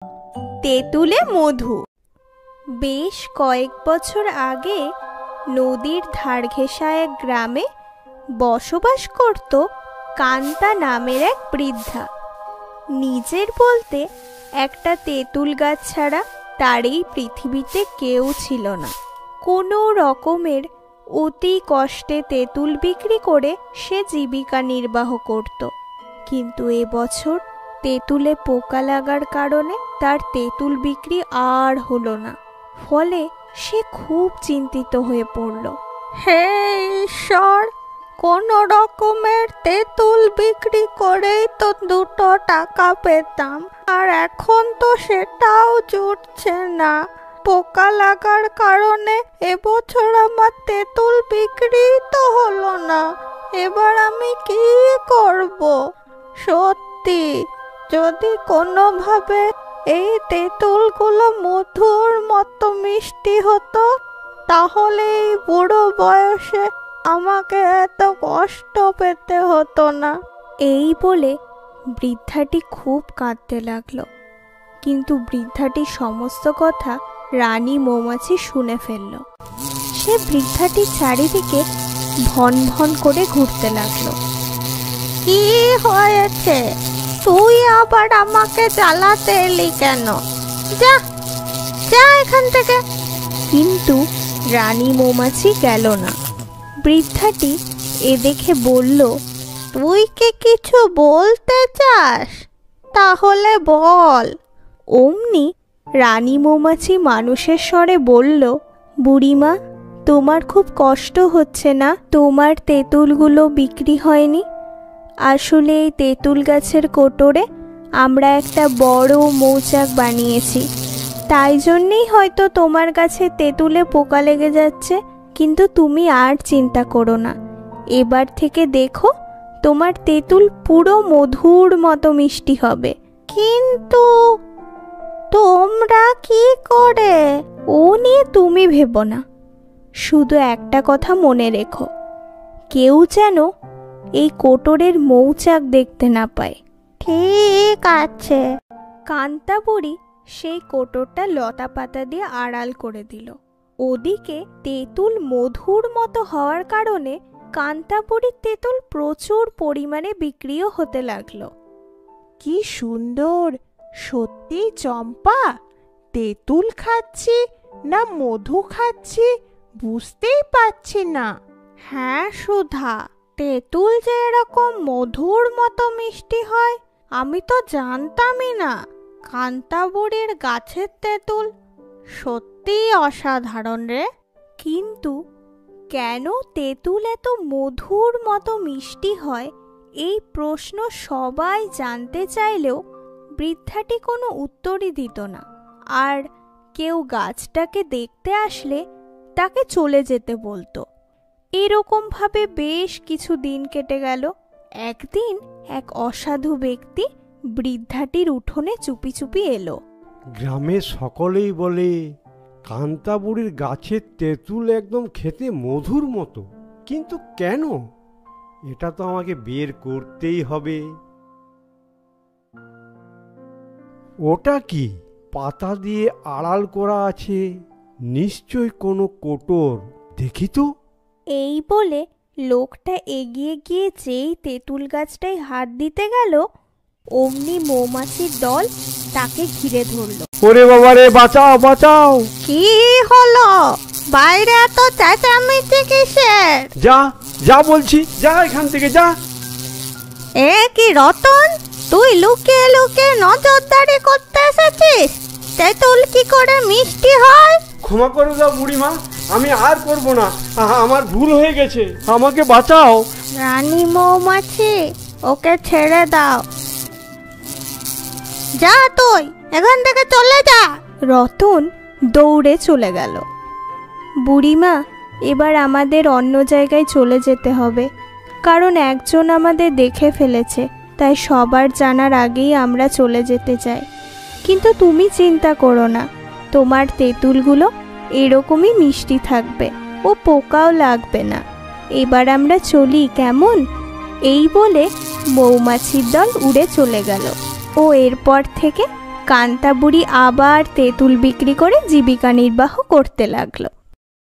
তেঁতুলে মধু। বেশ কয়েক বছর আগে নদীর ধার ঘেঁষা এক গ্রামে বসবাস করত কান্তা নামের এক বৃদ্ধা। নিজের বলতে একটা তেঁতুল গাছ ছাড়া তার এই পৃথিবীতে কেউ ছিল না। কোনো রকমের অতি কষ্টে তেঁতুল বিক্রি করে সে জীবিকা নির্বাহ করত। কিন্তু এবছর তেঁতুলে পোকা লাগার কারণে তার তেঁতুল বিক্রি আর হলো না। ফলে সে খুব চিন্তিত হয়ে পড়ল। হে ঈশ্বর, কোনো রকমের তেঁতুল বিক্রি করেই তো 2 টাকা পেতাম, আর এখন তো সেটাও জুটছে না। পোকা লাগার কারণে এবছর আমার তেঁতুল বিক্রি তো হলো না। এবার আমি কি করব? সত্যি, যদি কোনোভাবে এই তেঁতুলগুলো মধুর মতো মিষ্টি হতো, তাহলে এই বুড়ো বয়সে আমাকে এত কষ্ট পেতে হতো না। এই বলে বৃদ্ধাটি খুব কাঁদতে লাগলো। কিন্তু বৃদ্ধাটির সমস্ত কথা রানী মৌমাছি শুনে ফেলল। সে বৃদ্ধাটির চারিদিকে ভন ভন করে ঘুরতে লাগলো। কি হয়েছে? তুই আবার আমাকে জ্বালাতে এলি কেন? যা যা এখান থেকে। কিন্তু রানী মৌমাছি গেল না। বৃদ্ধাটি এ দেখে বলল, তুই কি কিছু বলতে চাস? তাহলে বল। অমনি রানী মৌমাছি মানুষের স্বরে বলল, বুড়িমা, তোমার খুব কষ্ট হচ্ছে না? তোমার তেঁতুলগুলো বিক্রি হয়নি? আসলে এই তেঁতুল গাছের কোটরে আমরা একটা বড় মৌচাক বানিয়েছি, তাই জন্যেই হয়তো তোমার গাছে তেঁতুলে পোকা লেগে যাচ্ছে। কিন্তু তুমি আর চিন্তা করো না, এবার থেকে দেখো তোমার তেঁতুল পুরো মধুর মতো মিষ্টি হবে। কিন্তু তোমরা কি করে? ও নিয়ে তুমি ভেবো না, শুধু একটা কথা মনে রেখো, কেউ যেন এই কোটরের মৌচাক দেখতে না পায়। ঠিক আছে। কান্তা বুড়ি সেই কোটরটা লতা পাতা দিয়ে আড়াল করে দিল। ওদিকে তেঁতুল মধুর মতো হওয়ার কারণে কান্তা বুড়ির তেঁতুল প্রচুর পরিমাণে বিক্রিও হতে লাগলো। কি সুন্দর! সত্যি চম্পা, তেঁতুল খাচ্ছি না মধু খাচ্ছি বুঝতেই পারছি না। হ্যাঁ সুধা, তেঁতুল যে এরকম মধুর মতো মিষ্টি হয় আমি তো জানতামই না। কান্তা বুড়ির গাছের তেঁতুল সত্যিই অসাধারণ রে। কিন্তু কেন তেঁতুল এত মধুর মতো মিষ্টি হয়, এই প্রশ্ন সবাই জানতে চাইলেও বৃদ্ধাটি কোনো উত্তরই দিত না। আর কেউ গাছটাকে দেখতে আসলে তাকে চলে যেতে বলতো। এরকমভাবে বেশ কিছু দিন কেটে গেল। একদিন এক অসাধু ব্যক্তি বৃদ্ধাটির উঠোনে চুপি চুপি এলো। গ্রামের সকলেই বলে কান্তা বুড়ির গাছের তেঁতুল একদম খেতে মধুর মতো, কিন্তু কেন? এটা তো আমাকে বের করতেই হবে। ওটা কি? পাতা দিয়ে আড়াল করা আছে, নিশ্চয় কোনো কোটর। দেখি তো। এই বলে লোকটা এগিয়ে গিয়ে যেই তেঁতুল গাছটায় হাত দিতে গেল, অমনি মৌমাছির দল তাকে ঘিরে ধরল। ওরে বাবা রে, বাঁচাও বাঁচাও! কি হলো? বাইরে এত চেঁচামেচি কিসের? যা যা বলছি, যা এখান থেকে যা। এ কি রতন, তুই লুকিয়ে লুকিয়ে নজরদারি করতে এসেছিস? তেঁতুল কি করে মিষ্টি হয়? ক্ষমা করে দাও বুড়িমা, আমি আর করব না, আমার ভুল হয়ে গেছে, আমাকে বাঁচাও। রানী মৌমাছি, ওকে ছেড়ে দাও। যা, তুই এখান থেকে চলে যা। রতন দৌড়ে চলে গেল। বুড়িমা, এবার আমাদের অন্য জায়গায় চলে যেতে হবে, কারণ একজন আমাদের দেখে ফেলেছে, তাই সবার জানার আগেই আমরা চলে যেতে চাই। কিন্তু তুমি চিন্তা করো না, তোমার তেঁতুলগুলো এরকমই মিষ্টি থাকবে, ও পোকাও লাগবে না। এবার আমরা চলি, কেমন? এই বলে মৌমাছির দল উড়ে চলে গেল ও এরপর থেকে কান্তা বুড়ি আবার তেঁতুল বিক্রি করে জীবিকা নির্বাহ করতে লাগলো।